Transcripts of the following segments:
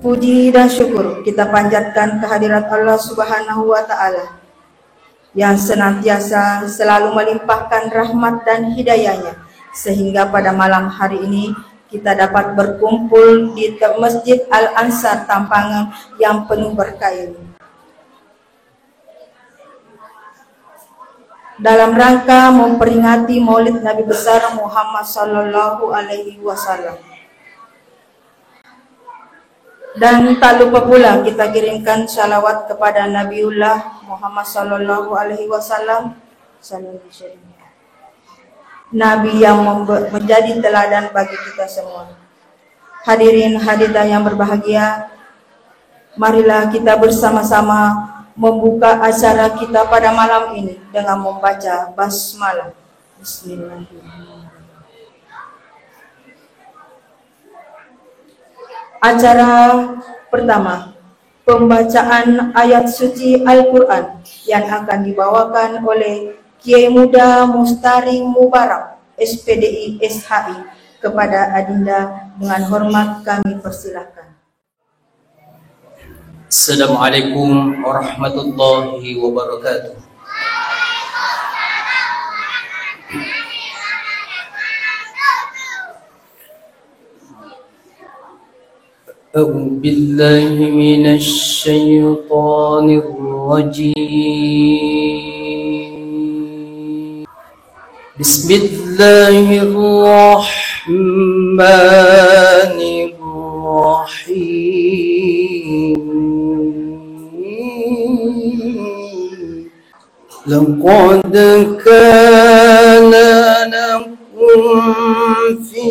Puji dan syukur kita panjatkan kehadirat Allah Subhanahu wa Ta'ala yang senantiasa selalu melimpahkan rahmat dan hidayahnya, sehingga pada malam hari ini kita dapat berkumpul di Masjid Al-Ansar Tampangan yang penuh berkah ini. Dalam rangka memperingati Maulid Nabi besar Muhammad Sallallahu Alaihi Wasallam. Dan tak lupa pula kita kirimkan salawat kepada Nabiullah Muhammad Sallallahu Alaihi Wasallam, Nabi yang menjadi teladan bagi kita semua. Hadirin hadirat yang berbahagia, marilah kita bersama-sama membuka acara kita pada malam ini dengan membaca basmalah. Bismillahirrahmanirrahim. Acara pertama, pembacaan ayat suci Al-Quran yang akan dibawakan oleh Kiai Muda Mustari Mubarak, SPDI SHI. Kepada Adinda dengan hormat kami persilahkan. Assalamualaikum warahmatullahi wabarakatuh. أعوذ بالله من الشيطان الرجيم بسم الله الرحمن الرحيم لقد كان لكم في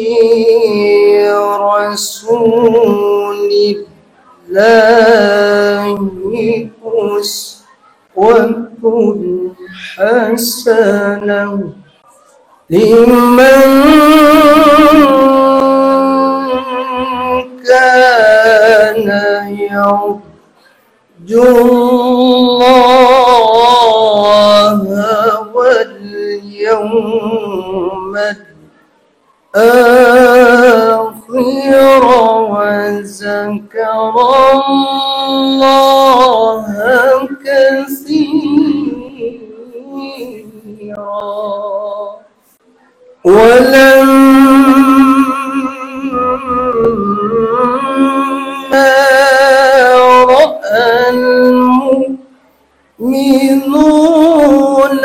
رسول الله أسوة حسنة لمن كان يرجو الله واليوم الآخر وذكر الله كثيرا ولما رأى المؤمنون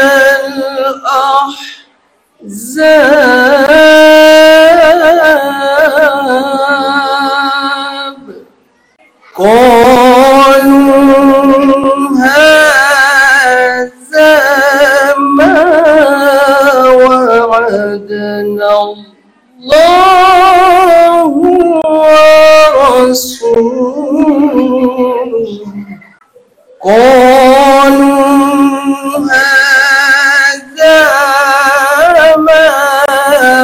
الأحزاب قالوا هذا ما وعدنا الله ورسوله قالوا هذا ما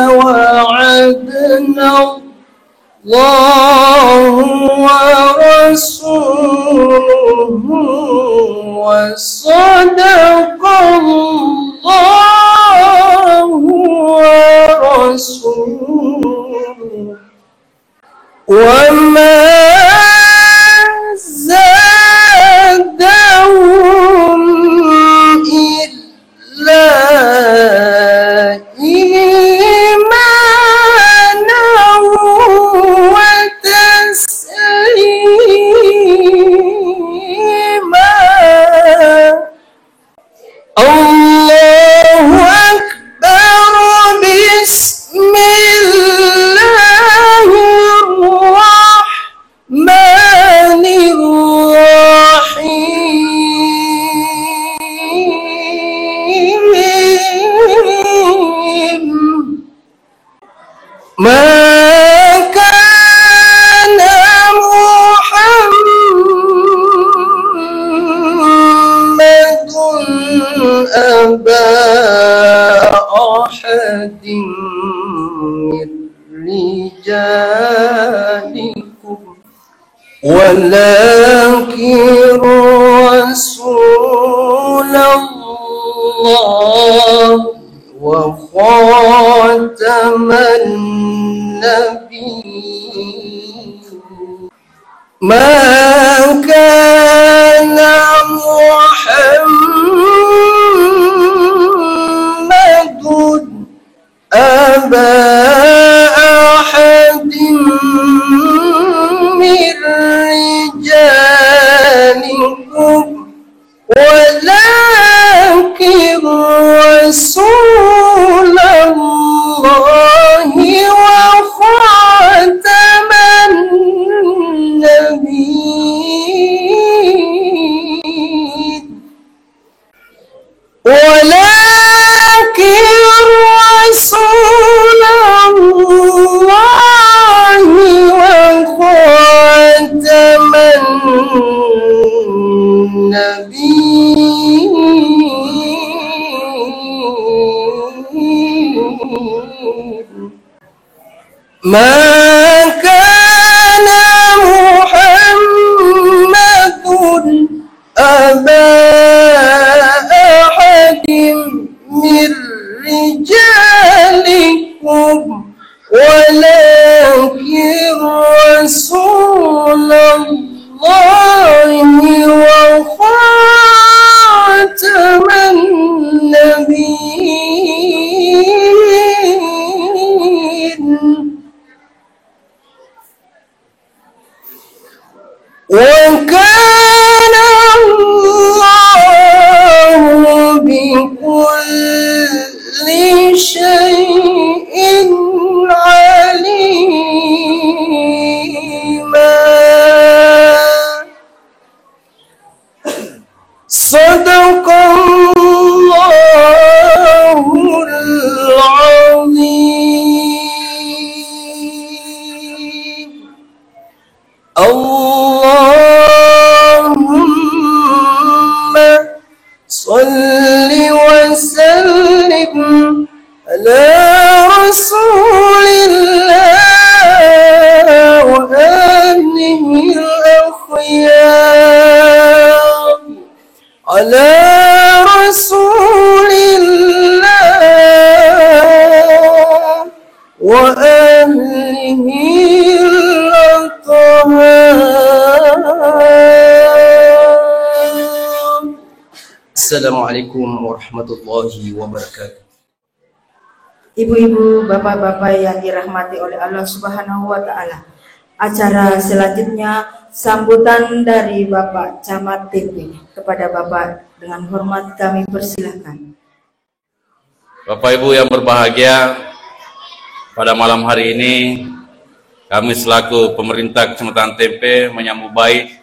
وعدنا الله ورسوله وصدق الله ورسوله وما زادهم إلا إيمانا وتسليما الله أكبر بسم الله الرحمن الرحيم ما كان محمد أبا أحد من رجالكم ولكن رسول الله وخاتم النبيين ما كان محمد أبا أحد من رجالكم ولكن رسول الله وخاتم النبيين ولكن رسول الله وخاتم النبيين ما كان محمد أبا أحد من رجالكم ولكن رسول الله وخاتم النبيين وكان الله بكل شيء عليما صدق الله العظيم اللهم صل وسلم على رسول الله وآله الأخيار على رسول الله وآله Assalamualaikum warahmatullahi wabarakatuh. Ibu-ibu, bapak-bapak yang dirahmati oleh Allah Subhanahu wa Ta'ala, acara selanjutnya sambutan dari Bapak Camat TP. Kepada Bapak dengan hormat kami persilakan. Bapak Ibu yang berbahagia, pada malam hari ini kami selaku pemerintah Kecamatan Tempe menyambut baik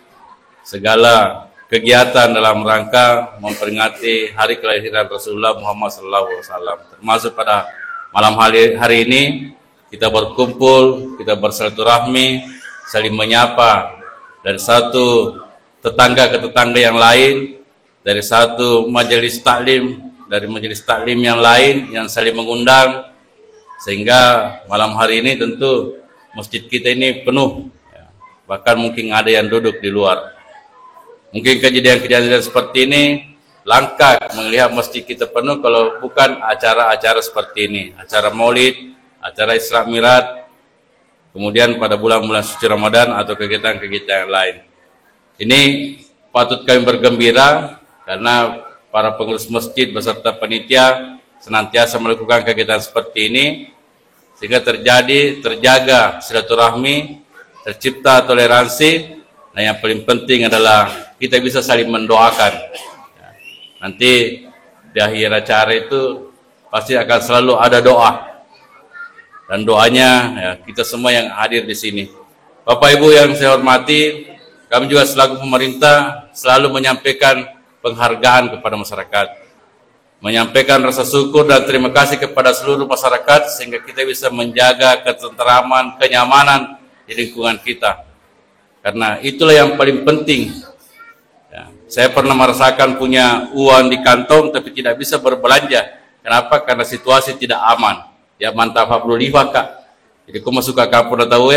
segala kegiatan dalam rangka memperingati hari kelahiran Rasulullah Muhammad SAW. Termasuk pada malam hari ini kita berkumpul, kita bersilaturahmi, saling menyapa dari satu tetangga ke tetangga yang lain, dari satu majelis taklim dari majelis taklim yang lain yang saling mengundang, sehingga malam hari ini tentu masjid kita ini penuh, bahkan mungkin ada yang duduk di luar. Mungkin kejadian-kejadian seperti ini langka melihat masjid kita penuh kalau bukan acara-acara seperti ini, acara maulid, acara Isra Mi'raj, kemudian pada bulan-bulan suci Ramadan atau kegiatan-kegiatan yang lain. Ini patut kami bergembira karena para pengurus masjid beserta panitia senantiasa melakukan kegiatan seperti ini sehingga terjaga silaturahmi, tercipta toleransi, dan yang paling penting adalah kita bisa saling mendoakan. Nanti di akhir acara itu pasti akan selalu ada doa, dan doanya ya, kita semua yang hadir di sini. Bapak Ibu yang saya hormati, kami juga selaku pemerintah selalu menyampaikan penghargaan kepada masyarakat, menyampaikan rasa syukur dan terima kasih kepada seluruh masyarakat sehingga kita bisa menjaga ketentraman, kenyamanan di lingkungan kita. Karena itulah yang paling penting. Ya, saya pernah merasakan punya uang di kantong tapi tidak bisa berbelanja. Kenapa? Karena situasi tidak aman. Ya mantap 45 Kak. Jadi aku masuk ke kampung tahu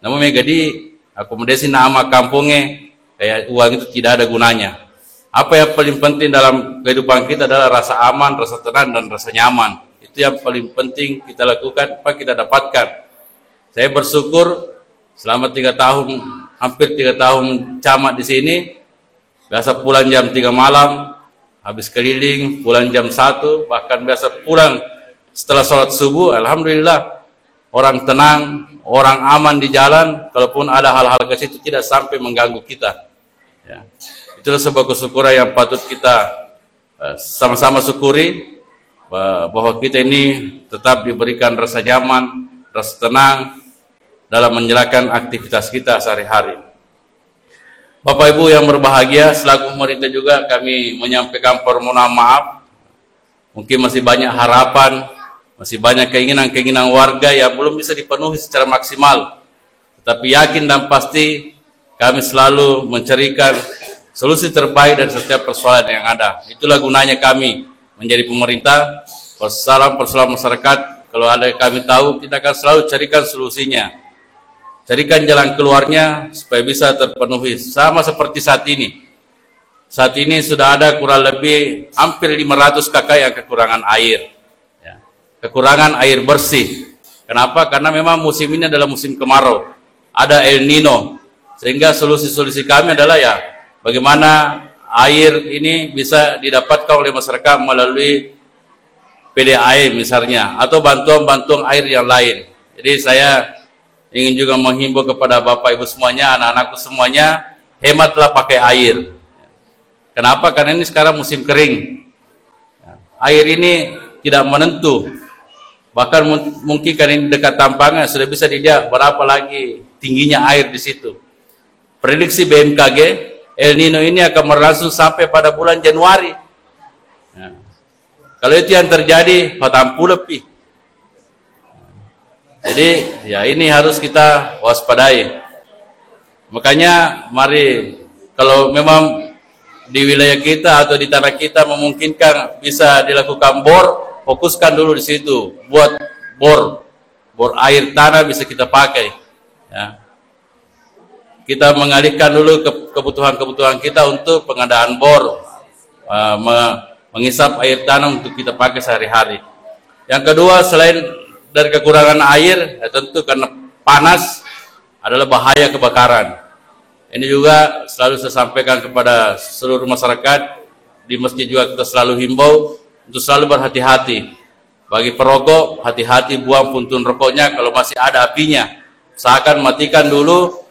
namun megadi akomodasi nama kampungnya kayak uang itu tidak ada gunanya. Apa yang paling penting dalam kehidupan kita adalah rasa aman, rasa tenang, dan rasa nyaman. Itu yang paling penting kita lakukan, apa kita dapatkan. Saya bersyukur selama 3 tahun, hampir 3 tahun camat di sini. Biasa pulang jam 3 malam, habis keliling, pulang jam 1, bahkan biasa pulang setelah sholat subuh. Alhamdulillah, orang tenang, orang aman di jalan, kalaupun ada hal-hal ke situ tidak sampai mengganggu kita. Ya. Itulah sebuah kesyukuran yang patut kita sama-sama syukuri, bahwa kita ini tetap diberikan rasa nyaman, rasa tenang dalam menjalankan aktivitas kita sehari-hari. Bapak Ibu yang berbahagia, selaku pemerintah juga kami menyampaikan permohonan maaf. Mungkin masih banyak harapan, masih banyak keinginan-keinginan warga yang belum bisa dipenuhi secara maksimal. Tetapi yakin dan pasti kami selalu mencarikan solusi terbaik dari setiap persoalan yang ada. Itulah gunanya kami menjadi pemerintah. Persoalan masyarakat, kalau ada yang kami tahu, kita akan selalu carikan solusinya. Carikan jalan keluarnya supaya bisa terpenuhi. Sama seperti saat ini. Saat ini sudah ada kurang lebih hampir 500 kakak yang kekurangan air. Ya. Kekurangan air bersih. Kenapa? Karena memang musim ini adalah musim kemarau. Ada El Nino. Sehingga solusi-solusi kami adalah ya bagaimana air ini bisa didapatkan oleh masyarakat melalui PDAM misalnya. Atau bantuan-bantuan air yang lain. Jadi saya ingin juga menghimbau kepada Bapak Ibu semuanya, anak-anakku semuanya, hematlah pakai air. Kenapa? Karena ini sekarang musim kering. Air ini tidak menentu. Bahkan mungkin karena ini dekat tampangan sudah bisa dilihat berapa lagi tingginya air di situ. Prediksi BMKG, El Nino ini akan berlangsung sampai pada bulan Januari. Kalau itu yang terjadi, 40 lebih. Jadi ya ini harus kita waspadai. Makanya mari kalau memang di wilayah kita atau di tanah kita memungkinkan bisa dilakukan bor, fokuskan dulu di situ. Buat bor air tanah bisa kita pakai. Ya. Kita mengalihkan dulu kebutuhan-kebutuhan kita untuk pengadaan bor, mengisap air tanah untuk kita pakai sehari-hari. Yang kedua, selain dari kekurangan air, ya tentu karena panas adalah bahaya kebakaran. Ini juga selalu saya sampaikan kepada seluruh masyarakat di masjid juga kita selalu himbau untuk selalu berhati-hati. Bagi perokok, hati-hati buang puntung rokoknya kalau masih ada apinya. Usahakan matikan dulu,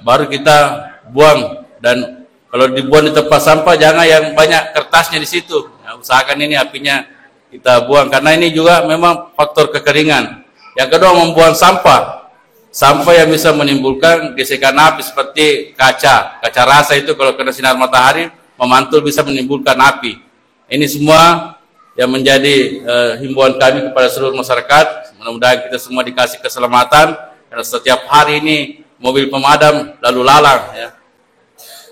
baru kita buang. Dan kalau dibuang di tempat sampah, jangan yang banyak kertasnya di situ. Nah, usahakan ini apinya kita buang, karena ini juga memang faktor kekeringan. Yang kedua, membuang sampah. Sampah yang bisa menimbulkan gesekan api seperti kaca rasa itu kalau kena sinar matahari memantul bisa menimbulkan api. Ini semua yang menjadi himbauan kami kepada seluruh masyarakat. Mudah-mudahan kita semua dikasih keselamatan, karena setiap hari ini mobil pemadam lalu lalang ya.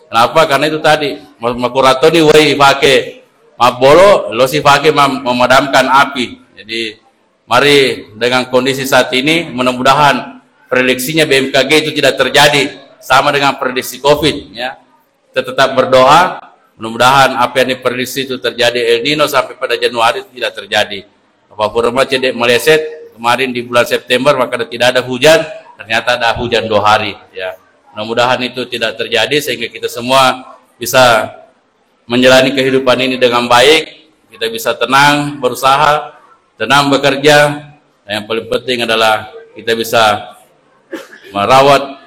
Kenapa? Karena itu tadi makuratoni wei pakai mabolo lo si pakai memadamkan api. Jadi mari dengan kondisi saat ini mudah-mudahan prediksinya BMKG itu tidak terjadi sama dengan prediksi COVID ya. Kita tetap berdoa mudah-mudahan apa yang diprediksi itu terjadi El Nino sampai pada Januari itu tidak terjadi. Apapun cedek meleset kemarin di bulan September maka tidak ada hujan, ternyata ada hujan 2 hari ya. Mudah-mudahan itu tidak terjadi sehingga kita semua bisa menjalani kehidupan ini dengan baik, kita bisa tenang berusaha, tenang bekerja, dan yang paling penting adalah kita bisa merawat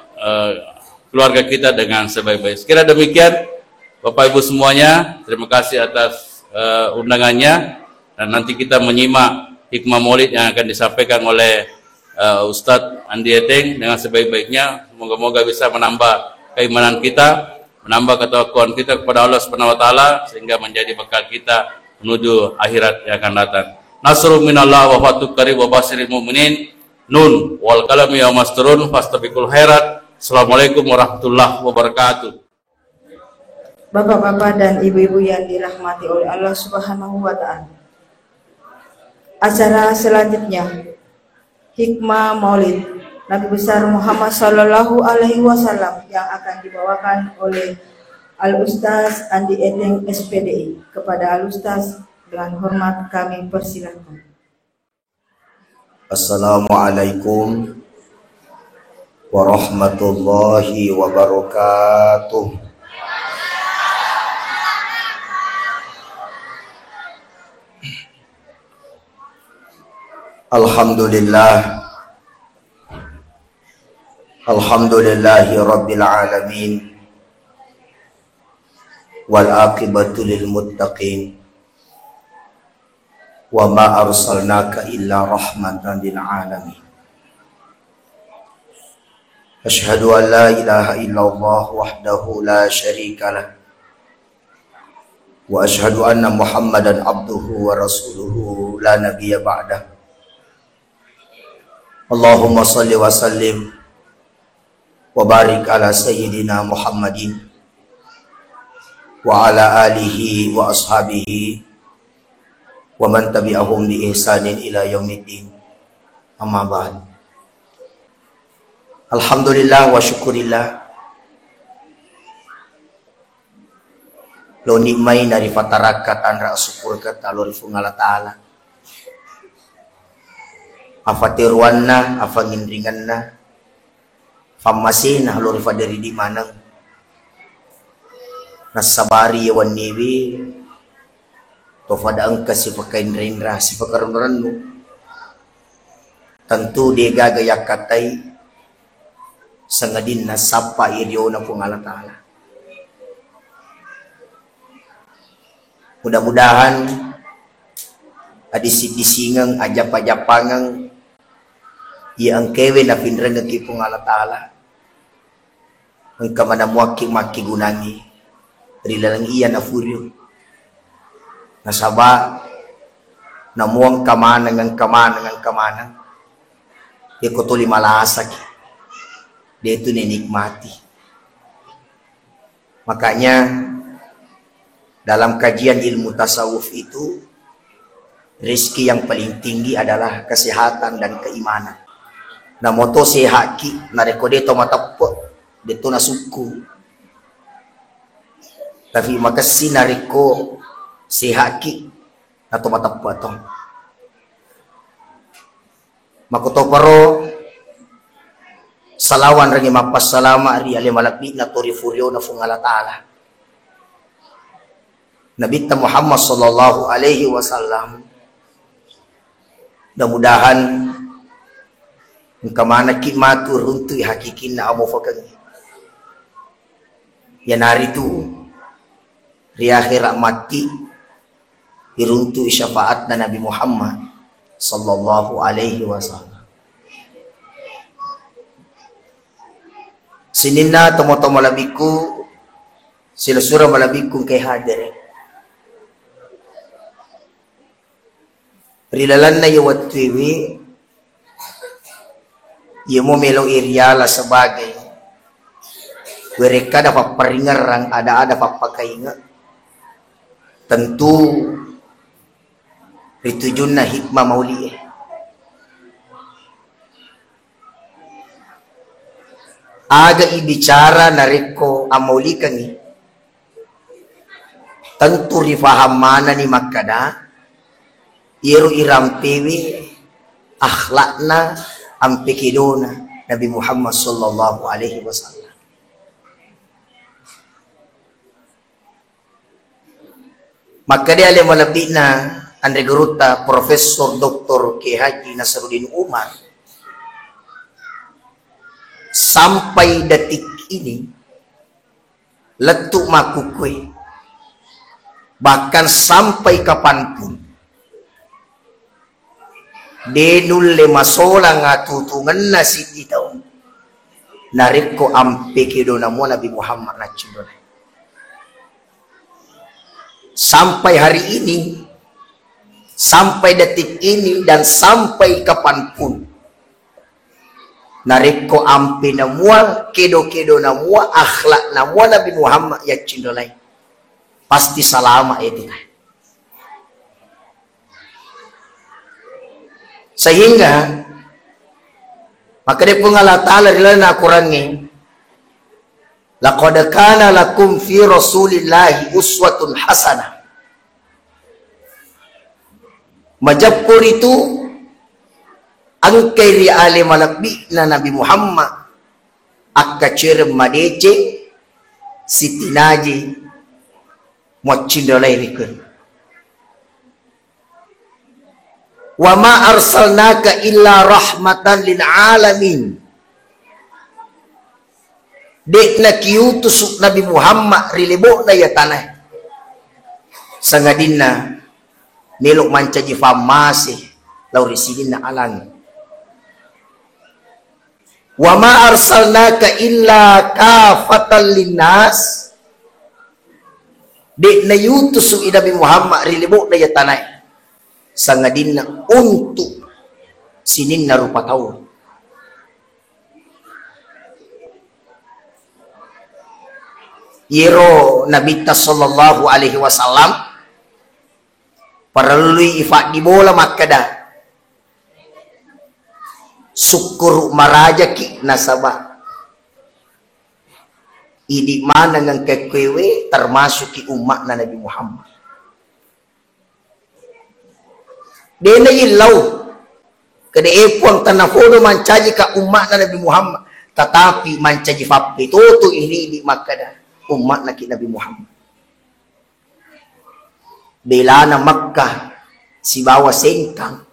keluarga kita dengan sebaik-baik. Sekira demikian, Bapak Ibu semuanya, terima kasih atas undangannya, dan nanti kita menyimak hikmah maulid yang akan disampaikan oleh Ustadz Andi Eteng dengan sebaik-baiknya. Semoga-moga bisa menambah keimanan kita, menambah ketakwaan kita kepada Allah Subhanahu wa taala sehingga menjadi bekal kita menuju akhirat yang akan datang. Nasrun minallah wa fatuk qarib wa basiril mu'minin. Nun wal kalami ya masturun fastabiqul khairat. Assalamualaikum warahmatullahi wabarakatuh. Bapak-bapak dan ibu-ibu yang dirahmati oleh Allah Subhanahu wa taala. Acara selanjutnya hikmah Maulid Nabi besar Muhammad sallallahu alaihi wasallam yang akan dibawakan oleh Al-Ustaz Andi Eteng SPDI. Kepada Al-Ustaz dengan hormat kami persilakan. Assalamualaikum warahmatullahi wabarakatuh. Alhamdulillah, alhamdulillahi rabbil alamin, wal aqibatu lil muttaqin. Wa ma arsalnaka illa rahmatan lil alamin. Asyhadu an la ilaha illallah wahdahu la syarika lah. Wa asyhadu anna Muhammadan abduhu wa rasuluhu la nabiyya ba'dah. Allahumma salli wa sallim wa barik ala sayyidina Muhammadin wa ala alihi wa ashabihi wa man tabi'ahum bi ihsanin ila yaumiddin. Amma ba'd. Alhamdulillah wa syukurillah. Lo nikmai dari fatarakat andra syukur kata lo rifungala ta'ala. Afatirwanna afangindringanna fammasina lo rifa dari di manang nasabari wan niwi tofada angka si pakain rindra si pakarunrannu tentu dia gagaya katai sangadin na sapa iriyo na pong Allah Ta'ala. Mudah-mudahan adisi-disingang ajap-ajapangang yang kewe na pinrang nagkipong Allah Ta'ala ang kamanamuaki-maki gunangi rilalang iya na furyo nasaba namuang kamanang ikutuli malasak dia itu ninikmati. Makanya dalam kajian ilmu tasawuf itu rezeki yang paling tinggi adalah kesehatan dan keimanan. Na moto sehaki na rekode to matapo dito na suku. Tapi makasi na reko sehaki na to matapo to. Makoto paro salawan rangi mapasalama ari ale malakni na tori furyo na fungala taala. Nabi Muhammad sallallahu alaihi wasallam. Mudah-mudahan kemana kimatur untuk hakikin na amo fakang. Yan hari tu di akhirat mati iruntu syafaat na Nabi Muhammad sallallahu alaihi wasallam. Sinina tomo-tomo labiku sila surah malabiku kay hadir. Rilalan na yawat tiwi mo melong iriala sebagai mereka dapat peringarang ada papakainga tentu ritujun na hikmah mauli aga ibicara nareko amauli kani tentu rifaham mana ni makada iru irampewi akhlakna ampikidona Nabi Muhammad sallallahu alaihi wasallam. Maka dia ale malapit na Andre Garuta Profesor Dr. K. Haji Nasruddin Umar sampai detik ini letuk makukui bahkan sampai kapanpun denul lima sola nga tutungan na si itaw nariko ampe kido na mo Nabi Muhammad na chidon. Sampai hari ini, sampai detik ini dan sampai kapanpun nariko ampe na mua kido na mua akhlak na mua Nabi Muhammad ya chidolay pasti salama etika. Sehingga maka dia pun Allah Ta'ala rilana Qurannya laqad kana lakum fi rasulillahi uswatun hasanah. Majapur itu angkai riale malakbi na Nabi Muhammad akacir madece sitinaji mocindolai rikun. Wa ma arsalnaka illa rahmatan lil alamin. Dek na kiutus Nabi Muhammad rilebo na ya tanah. Sangadina melok manca ji famasi law risidin na alang. Wa ma arsalnaka illa kafatan linnas. Dek na yutus Nabi Muhammad rilebo na ya tanah. Sangadin na untuk sinin na rupa tao. Yero Nabi sallallahu alaihi wasallam paralui ifak di bola makada syukur maraja ki nasaba idi mana ngang kekwewe termasuk ki umat na Nabi Muhammad. Dena ilau kada epon tanafono mancaji ka umat na Nabi Muhammad tetapi mancaji fapi toto ini di makada umat na Nabi Muhammad. Bela na Makkah si bawa sengkang.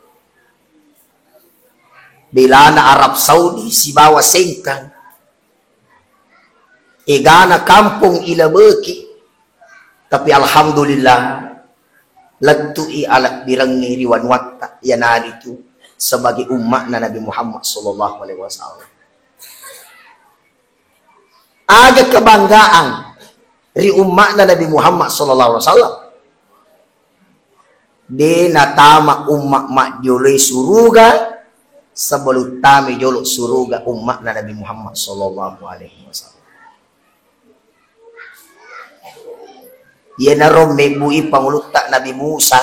Bela na Arab Saudi si bawa sengkang. Egana kampung ilabeki tapi alhamdulillah latui alat birangi riwan watta yanari itu sebagai umat na Nabi Muhammad sallallahu alaihi wasallam. Ada kebanggaan ri umat na Nabi Muhammad sallallahu alaihi wasallam. De natama umat mak joloi suruga sebelum tami jolok suruga umat na Nabi Muhammad sallallahu alaihi wasallam. Ia narom mebui pangulutak Nabi Musa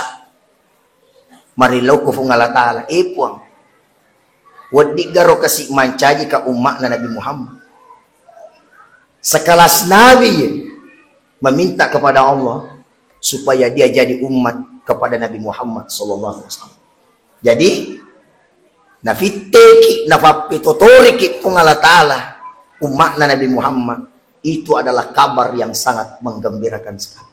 marilau ko fung Allah Ta'ala epuang wadi garo kasih mancaji ka umat na Nabi Muhammad sekelas Nabi meminta kepada Allah supaya dia jadi umat kepada Nabi Muhammad sallallahu alaihi wasallam. Jadi nafiteki nafapitotori fung Allah Ta'ala umat na Nabi Muhammad itu adalah kabar yang sangat menggembirakan sekali.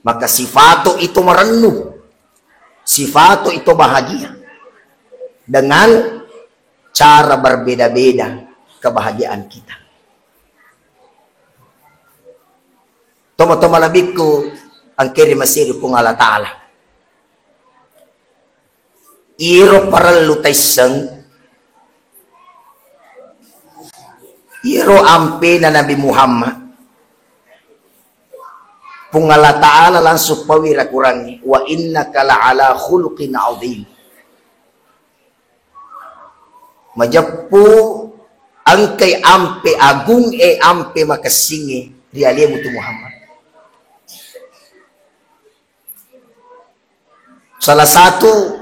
Maka sifato itu merenung, sifato itu bahagia dengan cara berbeda-beda kebahagiaan kita. Toma-toma labiko ang kiri masiri kung Allah Ta'ala. Iro parallu taysang, iro ampe na Nabi Muhammad. Kung Allah Ta'ala langsung pawira kurangi, wa innaka la'ala khuluqin azim. Majapu angkay ampe agung ampe makasingi rialimu tu Muhammad. Salah satu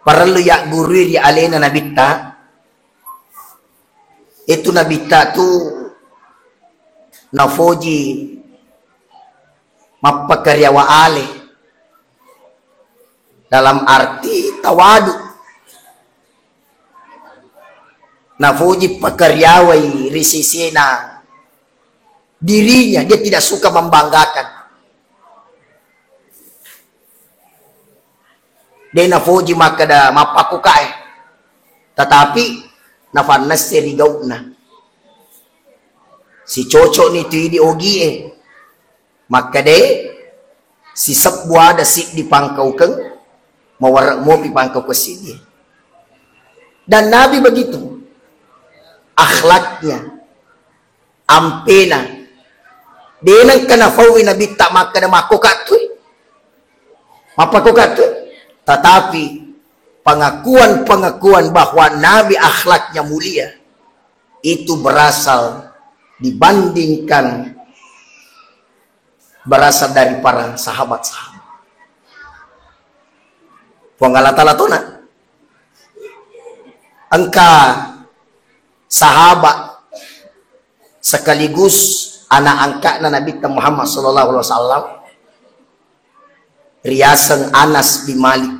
paralu ya guru di alena nabita, itu nabita tu nafoji mapakaryawa ale dalam arti tawadu, nafoji pakaryawai risisena dirinya, dia tidak suka membanggakan. Dia nafoji makada mapakukai, tetapi nafanas serigauna si cocok ni tuidi ogie, maka de si sebuah ada si di pangkau keng mawarak mo pi pangkau ke sini. Dan Nabi begitu akhlaknya ampena denang kana fawi Nabi tak maka da makokat tu mapakokat tu, tetapi pengakuan bahwa Nabi akhlaknya mulia itu berasal dari para sahabat-sahabat. Pengalatatona angka sahabat sekaligus anak angkat Nabi Muhammad sallallahu alaihi wasallam, riasan Anas bin Malik.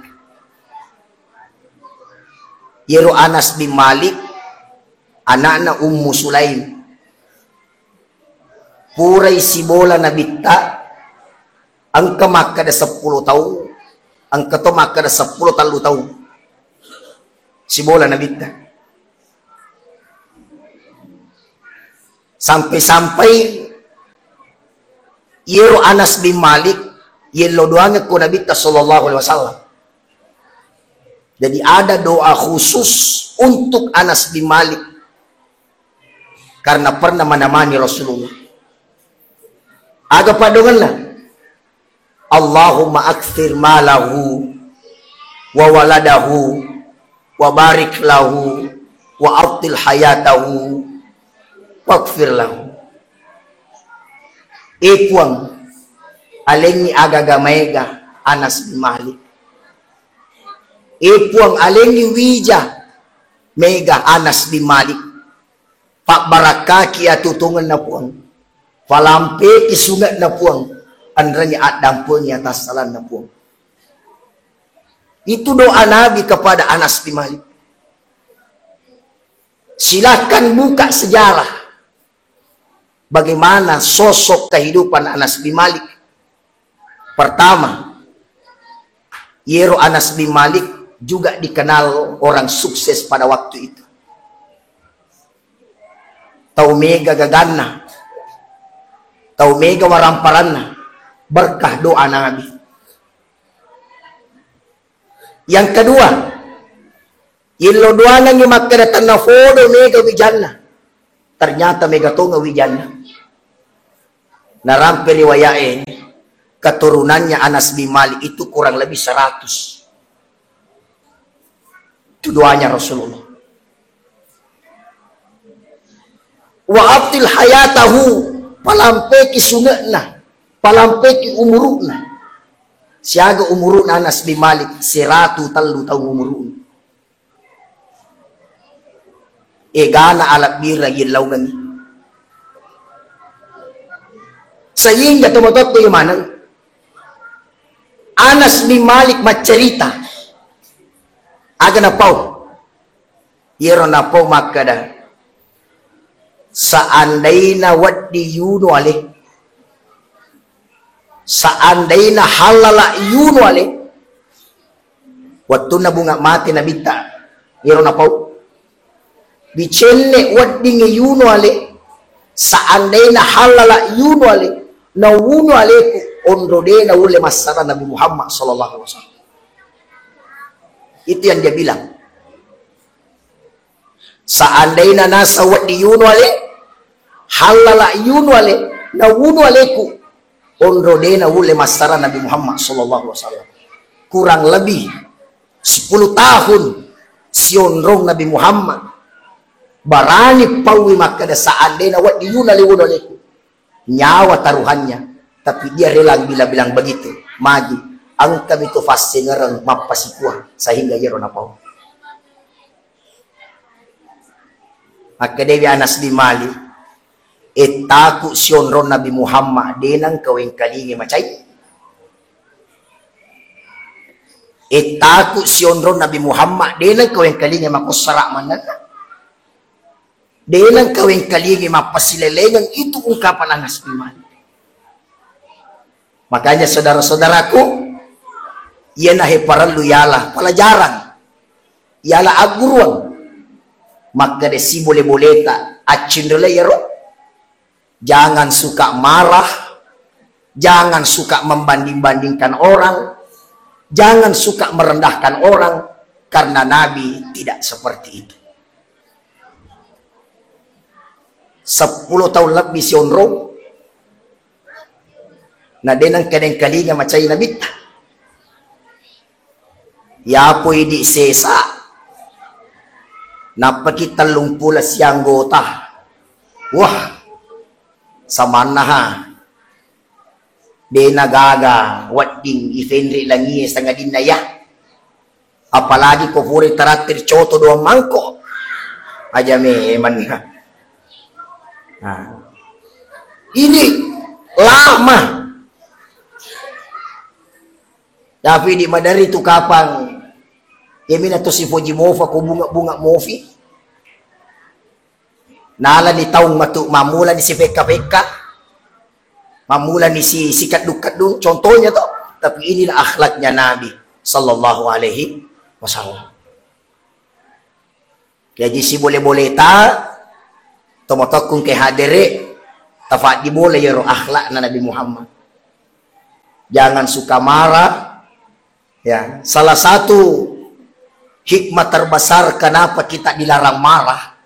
Yero Anas bin Malik anak Ummu Sulaim. Purai si bola nabita angka maka ada 10 tahun, angka to maka ada 10 tahun si bola nabita, sampai yero Anas bin Malik yelo doanya ko nabita sallallahu alaihi wasallam. Jadi ada doa khusus untuk Anas bin Malik karena pernah menemani Rasulullah. Aga padonganlah, Allahumma akthir malahu wa waladahu wa barik lahu wa artil hayatahu waghfir lahu. Ikuang alengi agaga mega Anas bin Malik. Ipuang alengi wija mega Anas bin Malik. Pak barakaki atutungan na puang, palampe kisungat na puang, andranya adampunya atas salan na puang. Itu doa Nabi kepada Anas bin Malik. Silakan buka sejarah bagaimana sosok kehidupan Anas bin Malik. Pertama, yero Anas bin Malik juga dikenal orang sukses pada waktu itu. Tau mega gagana, tau mega waramparanna, berkah doa Nabi. Yang kedua, ilo doa nang makada tanafodo mega wijana, ternyata mega tonga wijana. Narampe riwayae keturunannya Anas bin Malik itu kurang lebih 100. Itu doanya Rasulullah. Wa abtil hayatahu, palampeki sunatna, palampeki umuruna. Siaga umuruna Anas bin Malik 100 tahun umuruna. Egana alat bira yilaw gani. Sehingga tumatot ko yung manang Anas bin Malik macerita aga na pau yero na pau makada seandainya waddi yuno alih seandainya halala yun wale waktu na bunga mati na bita yero na pau bicenne waddinge yun wale seandainya halala yun wale na wunu aleku ondode na ule masara Nabi Muhammad sallallahu alaihi wasallam. Itu yang dia bilang. Seandainya nasa waddi yun wale halala yun wale na wunu aleku ondode na ule masara Nabi Muhammad sallallahu alaihi wasallam. Kurang lebih 10 tahun sionrong Nabi Muhammad barani pawi makada seandainya waddi yun wale wunu aleku nyawa taruhannya, tapi dia rela bilang begitu maju ang kami tu fase ngarang mapasikuah sehingga yero napau maka Dewi Anas di Mali etaku sionron Nabi Muhammad denang kaweng kalingi macai etaku sionron Nabi Muhammad denang kaweng kalingi makusarak manaka denang kaweng kalingi mapasilelengan itu ungkapan Anas bin Malik. Makanya saudara-saudaraku, ia nahe paralu yala pelajaran, yala aguruan. Maka desi boleh tak acindole yero. Jangan suka marah, jangan suka membanding-bandingkan orang, jangan suka merendahkan orang, karena Nabi tidak seperti itu. 10 tahun lebih sionrong na denang kadang kalinya macay na bita yapoy di sesa napakitalong pula siyang gota wah samana ha de nagaga wadding ifenri langi sa nga dinaya apalagi ko puri taratir choto doang mangko aja me man nah, ini lama. Tapi di madari itu kapan? Kemina to si Fujimova ko bunga mofi. Nala ni taong mamula ni si peka-peka. Mamula ni si kaduk-kaduk. Contohnya to. Tapi inilah akhlaknya Nabi sallallahu alaihi wasallam. Kaya si boleh-boleh ta tomotok kung kay hadere tafa di boleh yero akhlak na Nabi Muhammad. Jangan suka marah. Ya, salah satu hikmah terbesar kenapa kita dilarang marah.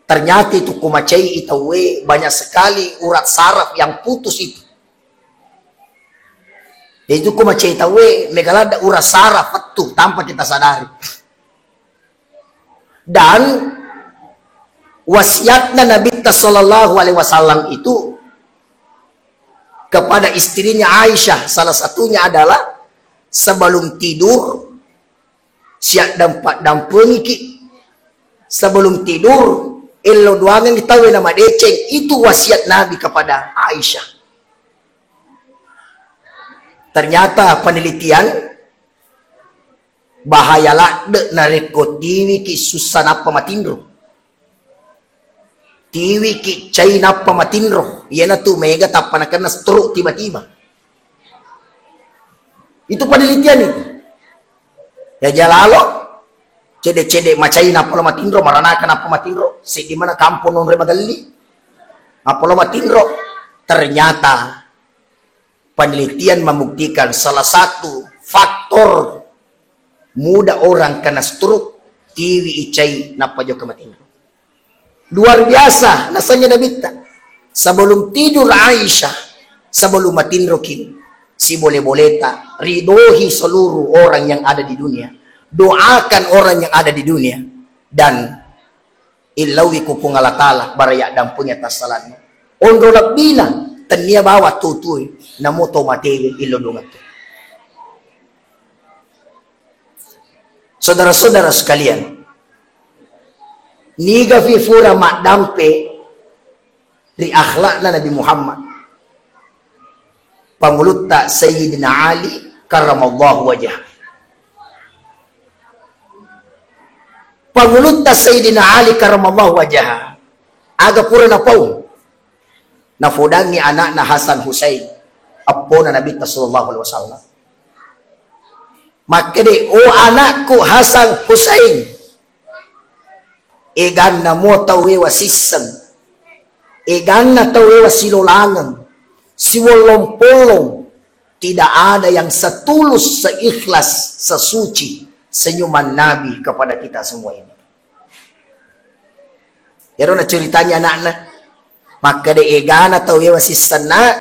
Ternyata itu kumacai itawe banyak sekali urat saraf yang putus itu. Itu kumacai itawe megalada urat saraf petuh tanpa kita sadari. Dan wasiatnya Nabi sallallahu alaihi wasallam itu kepada istrinya Aisyah, salah satunya adalah sebelum tidur siap dampungi ki sebelum tidur elo duangan ditawe nama deceng. Itu wasiat Nabi kepada Aisyah. Ternyata penelitian bahayalah dek nareko tiwi ki susah napa matindro tiwi ki cai napa matindro yana tu mega tapana kena stroke tiba-tiba. Itu penelitian itu. Ya jalalo cede-cede macai napa lo matindro maranakan apa matindro si di mana kampung non remagali apa lo matindro. Ternyata penelitian membuktikan salah satu faktor muda orang kena stroke tiwi icai napa jo kematindro. Luar biasa nasanya Nabi sebelum tidur Aisyah sebelum matindro king si boleh-boleh ridohi seluruh orang yang ada di dunia, doakan orang yang ada di dunia, dan ilawi kupung Allah Ta'ala barayak dan punya tasalannya ondo labila tania bawa tutui namuto materi ilodongat. Saudara-saudara sekalian, niga fifura makdampe di akhlakna Nabi Muhammad pangulutta Sayyidina Ali karramallahu wajah. Pangulutta Sayyidina Ali karramallahu wajah aga pura na pau na fudangi anak na Hasan Husain apo na Nabi sallallahu alaihi wasallam. Maka de o anakku Hasan Husain, egan na mo tawewa sisang, egan na tawewa silulangan, siwolong-polong, tidak ada yang setulus, seikhlas, sesuci senyuman Nabi kepada kita semua ini. Pero na ceritanya anak-anak, maka de egana tawewa sisang na,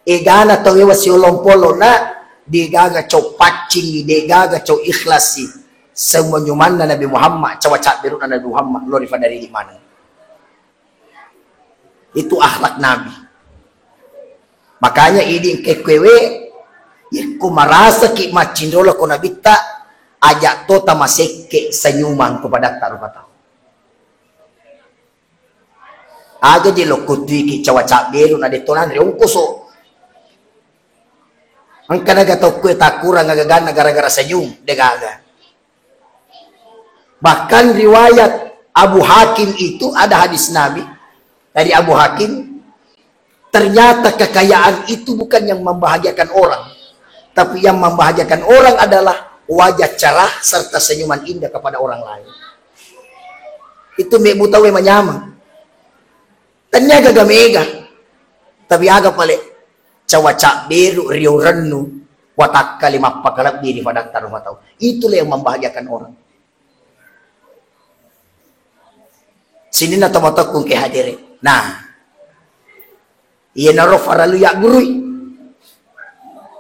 egana tawewa siwolong-polong na, digaga cow pacing, digaga cow ikhlasi semua nyuman na Nabi Muhammad, cawacak biru na Nabi Muhammad, lo dari di mana? Itu akhlak Nabi. Makanya ini kekwewe, ku marasa ki macindolo ko nabita, ajak tota maseke senyuman kepada tarupataw. Aga di lo kutui ki cawacak biru na detonan riungkuso. Ang kanagataw ko takura ngagagana gara-gara senyum degaga. Bahkan riwayat Abu Hakim itu ada hadis Nabi dari Abu Hakim, ternyata kekayaan itu bukan yang membahagiakan orang, tapi yang membahagiakan orang adalah wajah cerah serta senyuman indah kepada orang lain. Itu me butawe manyama. Tanya gaga mega, tapi aga pale cawacak biru riu renu watak kalimat pakalap diri pada taruh tahu. Itulah yang membahagiakan orang. Sini na tomato kung kehadiri. Nah, iya naro faralu ya gurui.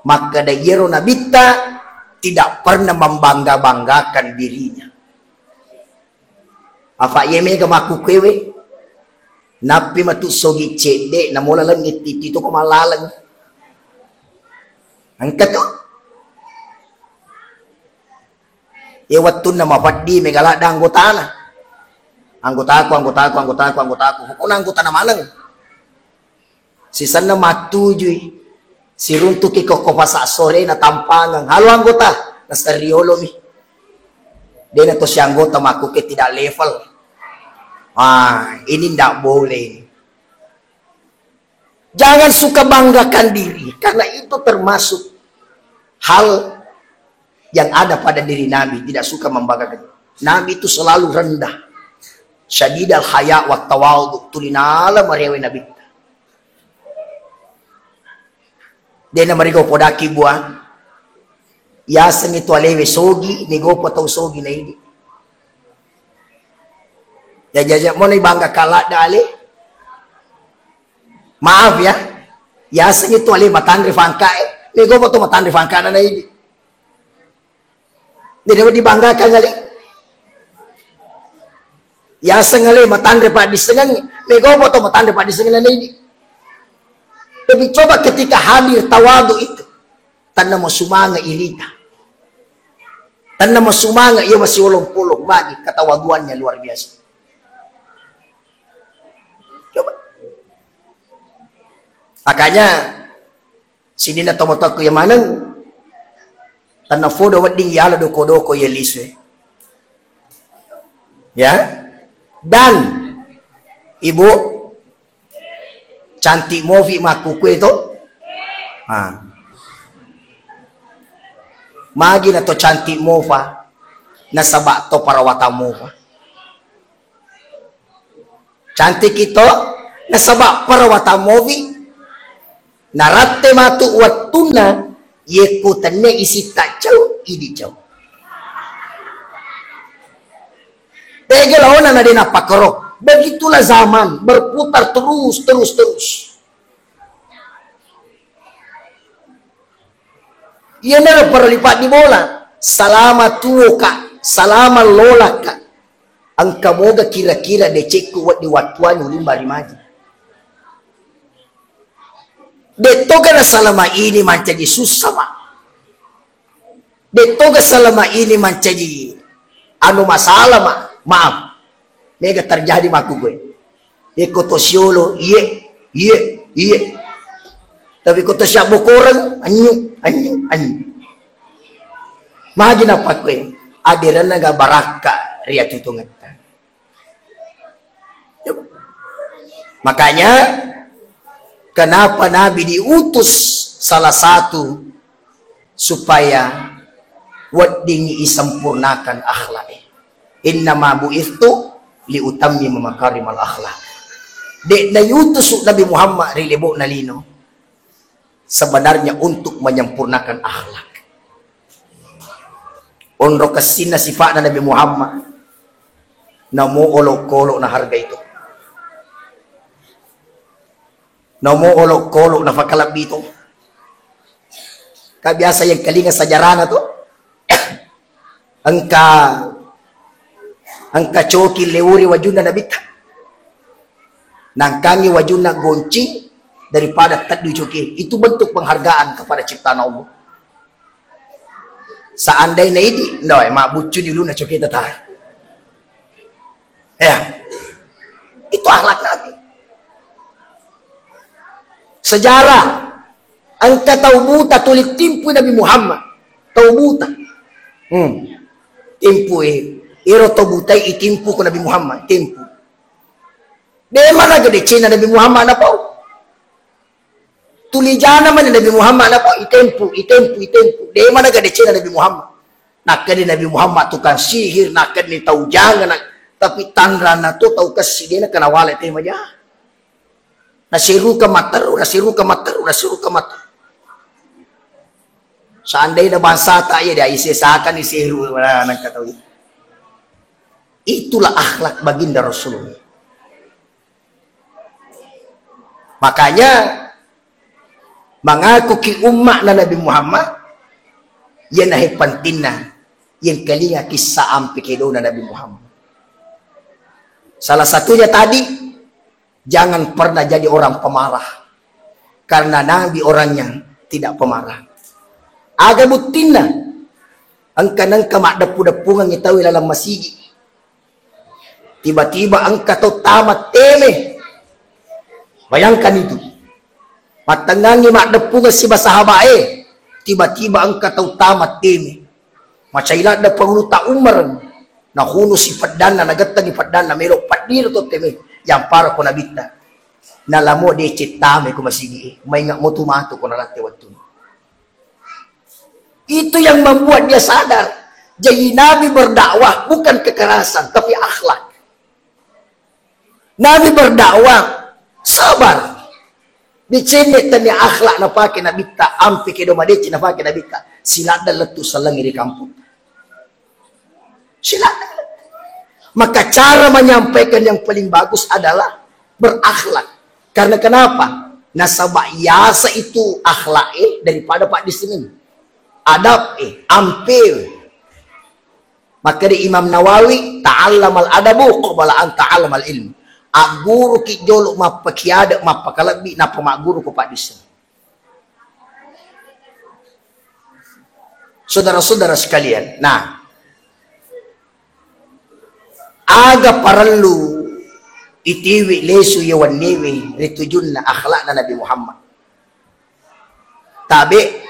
Maka dayero nabita tidak pernah membangga-banggakan dirinya. Apa iya mega maku kewe? Napi matu sogi cede na mula langit itu ko malalang. Angkat tu. Ya waktu nama padi megala da anggota na. Anggota aku. Kung anggota na malang. Si sana matu jui. Si runtu ki ko pasa sore na tampangan. Halo anggota, na steriolo mi. Dia na to si anggota makukit tidak level. Ini tidak boleh. Jangan suka banggakan diri, karena itu termasuk hal yang ada pada diri Nabi. Tidak suka membanggakan. Nabi itu selalu rendah. Syadidal haya wa tawadhu, tulinala marewe Nabi. Dena marigo podaki buah. Yasan itu alewe sogi, nego patau sogi na ini. Ya jajak mo na bangga kalat dali. Maaf ya. Yasan itu alewe matandri fangkae. Nego patau matandri fangkae na ini. Tidak dibanggakan kali. Yasan alewe matandri pa disengang. Nego patau matandri pa disengang na ini. Tapi coba ketika hadir tawadu itu, tanah mo sumanga ilita, tanah mo sumanga ia masih ulung-ulung bagi ketawaduannya luar biasa. Coba. Makanya sini na tomotok yang mana tanah fodo wading yala doko-doko ya liswe. Ya. Dan ibu cantik movie makuku itu, magi na to cantik mova, nasaba to para wata mova. Cantik itu, nasaba para wata movie, narate matu watuna, yekutannya isi tacau, idi jauh. Begelawana na din napakaro. Begitulah zaman berputar terus. Ia nara perlipat di bola. Salama tuoka, salama lolaka. Ang kamoga kira-kira decekku wat di watuan ulimba rimaji. Detoga na salama ini menjadi susah mak. Detoga salama ini menjadi anu masalah mak. Maaf. Mega terjadi maku gue. Ikut tosiolo, iya. Tapi kau tosya bokoran, anyu. Magin apa gue? Adiran naga baraka ria tutungan. Makanya kenapa Nabi diutus salah satu supaya wadingi isempurnakan akhlak. Innama bu'ithtu liutammima makarimal akhlak. Dek na yutus Nabi Muhammad rilebo na lino sebenarnya untuk menyempurnakan akhlak. Onro kasina sifat na Nabi Muhammad na mo olok-kolok na harga itu. Na mo olok-kolok na fakalab dito. Kabiasa yang kalinga sa jarana to. Angka choki leuri wajuna nabita. Nangkangi wajuna gonci daripada tadi choki. Itu bentuk penghargaan kepada ciptaan Allah. Seandainya ini, no, mak bucu dulu na choki tatar. Ya, itu akhlak Nabi. Sejarah angka taubuta tulik timpu Nabi Muhammad. Taubuta. Timpu iro taubutai itimpu ko Nabi Muhammad. Timpu. De mana gede Cina Nabi Muhammad na po? Tulijana man Nabi Muhammad na po? Itempu. De mana gede Cina Nabi Muhammad? Nakadi Nabi Muhammad tukang sihir, nakadi tau jangan, tapi tandra na to tau kasih dia na kanawala tema aja. Nasiru ka matar. Seandainya bahasa tak ya dia isisakan isiru mana nang kata itu. Itulah akhlak baginda Rasulullah. Makanya mengaku ki umat na Nabi Muhammad yan nahi pantinna yang kalinga kisah ampi kedo na Nabi Muhammad. Salah satunya tadi, jangan pernah jadi orang pemarah. Karena Nabi orangnya tidak pemarah. Aga butina angka nangka mak depu-depungan ngitawi dalam masigi. Tiba-tiba angka tau tamat teme. Bayangkan itu. Matangangi mak depungan si basahabae. Tiba-tiba angka tau tamat teme. Macailah da penghulu tak umar. Nahuno si padana nagatang ipadana melo padir to teme. Yang para ko nabita. Nalamo de citame ko masigi. May nga mo tumato ko nalate waktu. Itu yang membuat dia sadar. Jadi Nabi berdakwah bukan kekerasan, tapi akhlak. Nabi berdakwah sabar. Dicene tanya akhlak na pakai Nabi ta ampi ke doma deci na pakai Nabi ta. Silada letu salangi di kampung. Silada. Maka cara menyampaikan yang paling bagus adalah berakhlak. Karena kenapa? Nasabah yasa itu akhlak daripada Pak di sini. Adab ampil. Maka di Imam Nawawi ta'allamal adabu qabla an ta'allamal ilmu. Aguru ki jolok mapakiada mapakalabi na pamaguru ko pa disa. Saudara-saudara sekalian, nah aga parallu itiwi lesu yawan niwi ritujun na akhlak na Nabi Muhammad. Tabi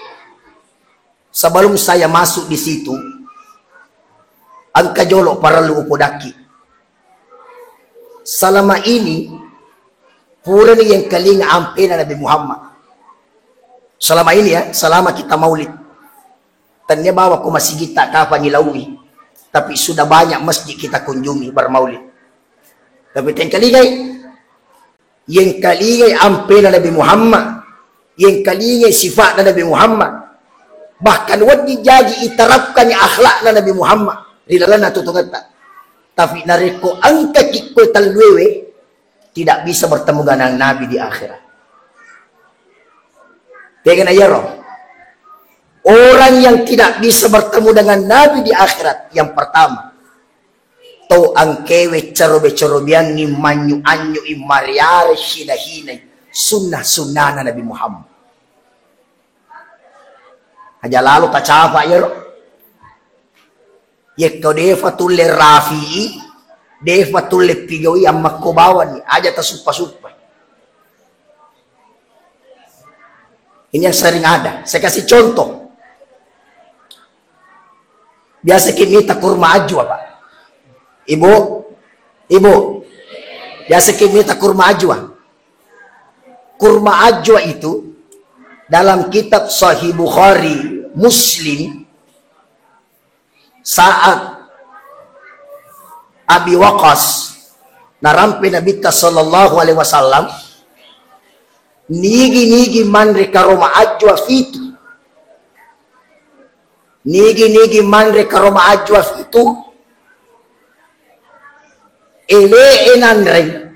sebelum saya masuk di situ, angka jolok parallu upodaki. Selama ini, pura ni yang kalinga ampena Nabi Muhammad. Selama ini ya, selama kita maulid. Tanya bawa ko masjid tak kapan nilawi. Tapi sudah banyak masjid kita kunjungi bermaulid. Tapi yang kalingay ampena Nabi Muhammad. Yang kalingay sifat na Nabi Muhammad. Bahkan wadi jadi iterapkan akhlak na Nabi Muhammad. Rilalan na tutungan tak. Tapi nareko angka kiko talwewe tidak bisa bertemu dengan Nabi di akhirat. Dengan ayaro. Orang yang tidak bisa bertemu dengan Nabi di akhirat yang pertama. Tau angkewe carobe-carobian ni manyu anyu imariare hina-hina sunnah-sunnah Nabi Muhammad. Aja lalu tak capa ayaro. Yekau defatul le rafi'i, defatul le pigawi yang makobawan ni, aja tersupa-supa. Ini yang sering ada. Saya kasih contoh. Biasa kita kurma ajwa, Pak. Ibu, biasa kita kurma ajwa. Kurma ajwa itu dalam kitab Sahih Bukhari, Muslim, saat Abi Waqqas narampi Nabi sallallahu alaihi wasallam nigi manre karoma ajwa fitu, nigi manre karoma ajwa fitu ele enanre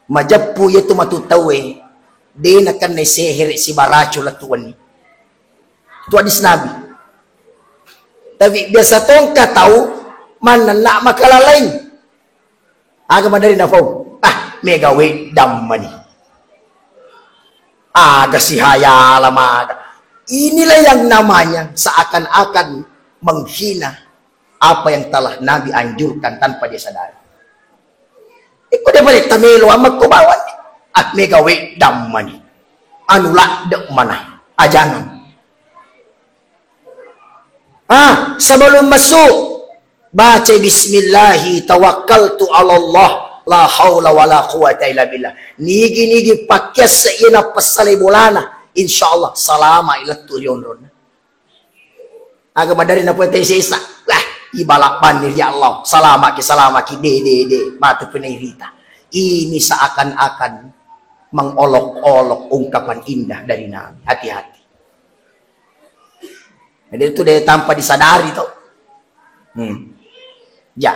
majappu yetu matutawe de nakan ne seher si baracho latuan itu hadis Nabi. Tapi biasa tong katau man nak makalalain agama dari nafau megawe dammani ada si haya lama. Inilah yang namanya seakan-akan menghina apa yang telah Nabi anjurkan tanpa dia sadari. Iko dia balik tamelo amat ko bawan at megawe dammani anula dek mana ajangan. Sebelum masuk baca bismillahi tawakkaltu ala Allah la haula wala quwata illa billah. Nigi pakai seina pasal bolana insyaallah salama ila tulion ron. Agama dari na puete sisa. Lah ibalak panir ya Allah. Salama ki de mata penerita. Ini seakan-akan mengolok-olok ungkapan indah dari Nabi. Hati-hati. Jadi itu dia tanpa disadari tuh. Ya.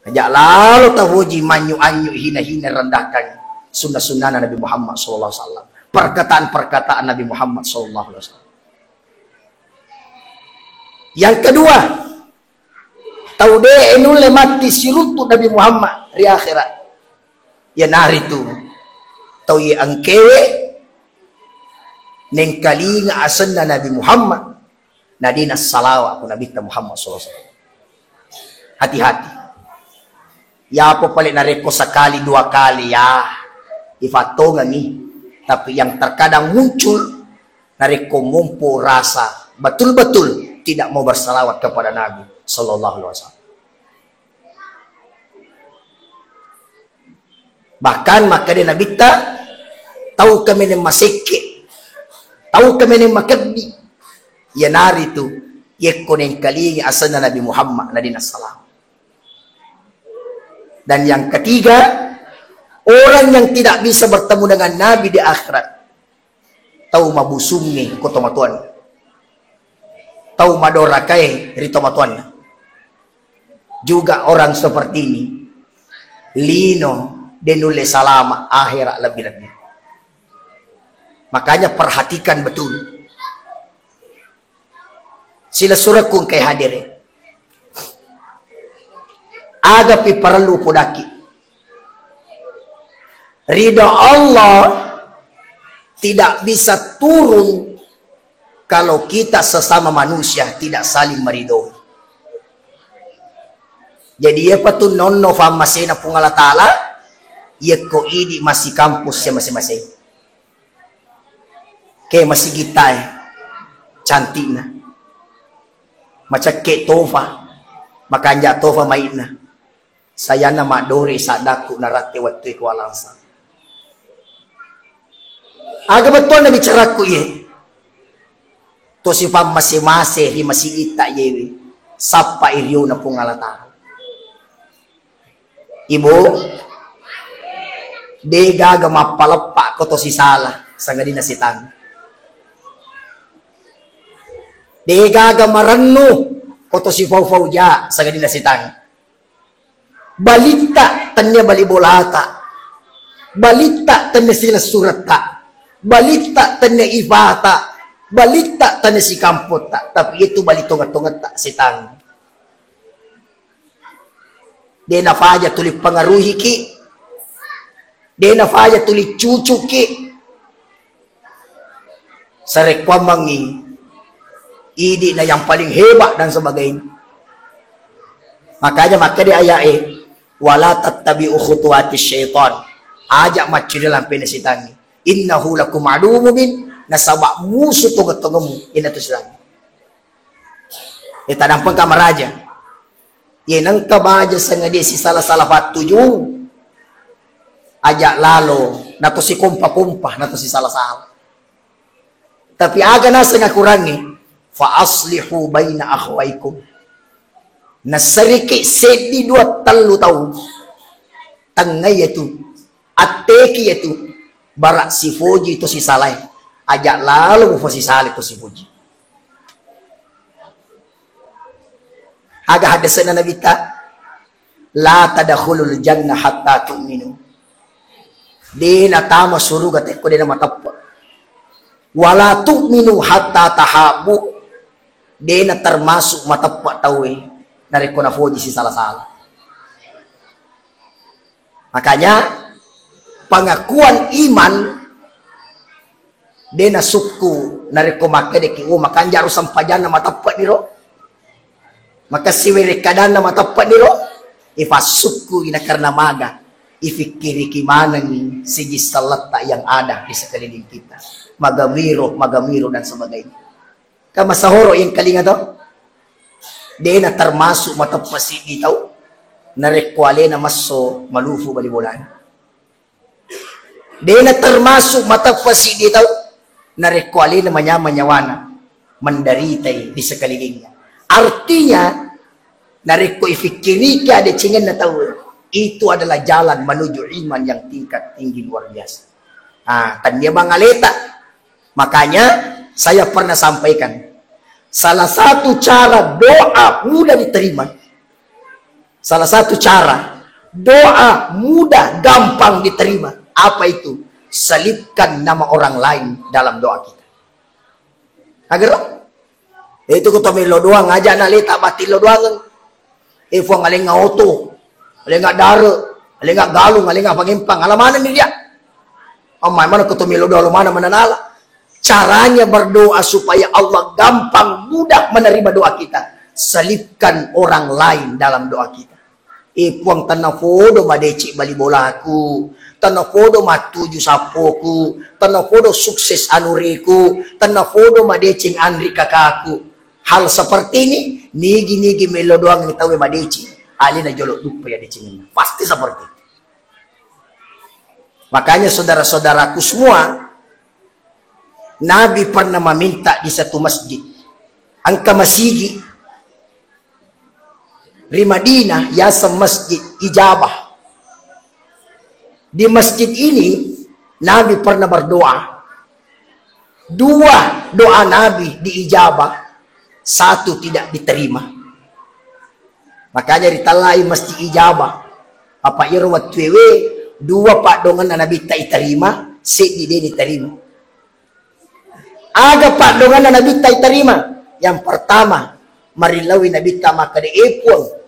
Ajak lalu tahuji manyu-anyu hina-hina rendahkan sunnah-sunnah Nabi Muhammad SAW. Perkataan-perkataan Nabi Muhammad SAW. Yang kedua, tahu deh enule mati sirutu Nabi Muhammad di akhirat. Ya nari tu. Tahu ye angkewe neng kalinga asanna Nabi Muhammad nadina salawa aku Nabi Muhammad SAW. Hati-hati. Ya apa paling nareko sekali dua kali ya ifatongan nih. Tapi yang terkadang muncul nareko mumpu rasa betul-betul tidak mau bersalawat kepada Nabi Sallallahu Alaihi Wasallam. Bahkan maka dia Nabi tak tahu kami ni masike, tahu kami ni makaddi. Ya nari tu yekon yang kali asal Nabi Muhammad nadina salam. Dan yang ketiga, orang yang tidak bisa bertemu dengan Nabi di akhirat. Tahu mabusungni ko tomatuan. Tahu madorakai ri tomatuan. Juga orang seperti ini lino denule salama akhirat lebih-lebih. Makanya perhatikan betul. Sila surakun kay hadirin. Agapi perlu podaki. Ridha Allah tidak bisa turun kalau kita sesama manusia tidak saling meridhoi. Jadi ya patun nonno fam masina pungala taala ya ko idi masih kampus ya masing-masing. Kayak masih kita cantik na. Macam ke tofa makanya tofa mainna. Saya nama dori sadaku narate waktu itu alangsa. Agak betul na bicaraku ye. To si fam masing-masing hi masih ita ye. Sapa iriyo na pungalata. Ibu de gaga mapalapa ko to si sala sa gadina si tan. De gaga maranno ko to si fau ja sa gadina si tan. Balita tanya balibolata. Balita tanya sila surata. Balita tanya ifata. Balita tanya si kampota. Tapi itu balitungat-tungat tak si tan. Dia nafaja tuli pengaruhi ki. Dia nafaja tuli cucu ki. Sarekwamangi. Idi na yang paling hebat dan sebagainya. Makanya maka dia ayat wala tattabi'u khutuwati syaitan. Ajak macam dalam penasitan. Innahu lakum aduwwun mubin. Nasabak musuh tunggu-tunggumu. Ini tu sedang. Kita nampak kamar raja. Ia nang kabaja sengaja si salah-salah patujung. Ajak lalu. Nato si kumpah-kumpah. Nato si salah-salah. Tapi aga nasa nga kurangi, fa aslihu baina akhwaikum. Nasariki sedi 2-3 tahun. Tangay itu, ateki itu, barak si Fuji itu si Saleh. Ajak lalu mo si Saleh itu si Fuji. Aga hadasan na nabita, la tadakhulul jannah hatta tu'minu. Di na tama surugat ko di na matapwa. Wala tu'minu hatta tahabu. Di na termasuk matapwa tawe. Nariko na Fuji si salah-salah. Makanya pengakuan iman di na suku nariko makedeki makanjar sampajan na matapwa niro. Maka siwiri kadan na matapwa niro. Ifasuku ina karena maga. Ifikiri kimanang sige salata yang ada di sekeliling kita. Magamiro dan sebagainya. Kamasahoro yung kalinga to. Di na termasuk matapwa sige tau. Narekwale na maso malufu balibulan. Di na termasuk matapwa sige tau. Narekwale na manyamanyawana. Mandaritay di sekelilingnya. Artinya, nareko ifikiri ka de cingen na tahu. Itu adalah jalan menuju iman yang tingkat tinggi luar biasa. Tanya bangaleta. Makanya saya pernah sampaikan, salah satu cara doa mudah diterima. Salah satu cara doa mudah gampang diterima. Apa itu? Selipkan nama orang lain dalam doa kita. Agar itu kita melo doang ngajak na leta batil lo doang. Ifo ngaling auto, ngaling dare, ngaling galung, ngaling pangimpang. Alamana ni dia. Amai mana kita melo doang mana mananala. Caranya berdoa supaya Allah gampang mudah menerima doa kita. Selipkan orang lain dalam doa kita. Ipuang tanah fodo madeci bali bolaku, tanah fodo matuju sapoku, tanah fodo sukses anuriku, tanah fodo madecing andri kakakku. Hal seperti ini, nigi melo doang ni tahu madeci. Ali na jolok dupa ya decingin. Pasti seperti itu. Makanya saudara-saudaraku semua, Nabi pernah meminta di satu masjid. Angka masjid di Madinah, yasa masjid ijabah. Di masjid ini, Nabi pernah berdoa. 2 doa Nabi diijabah. 1 tidak diterima. Makanya ditalai masjid ijabah. Apa irwat wewe 2 pak dongan Nabi tak diterima, sedi dia diterima. Aga pak dongan Nabi tak diterima. Yang pertama, marilawi Nabi tak maka de epon.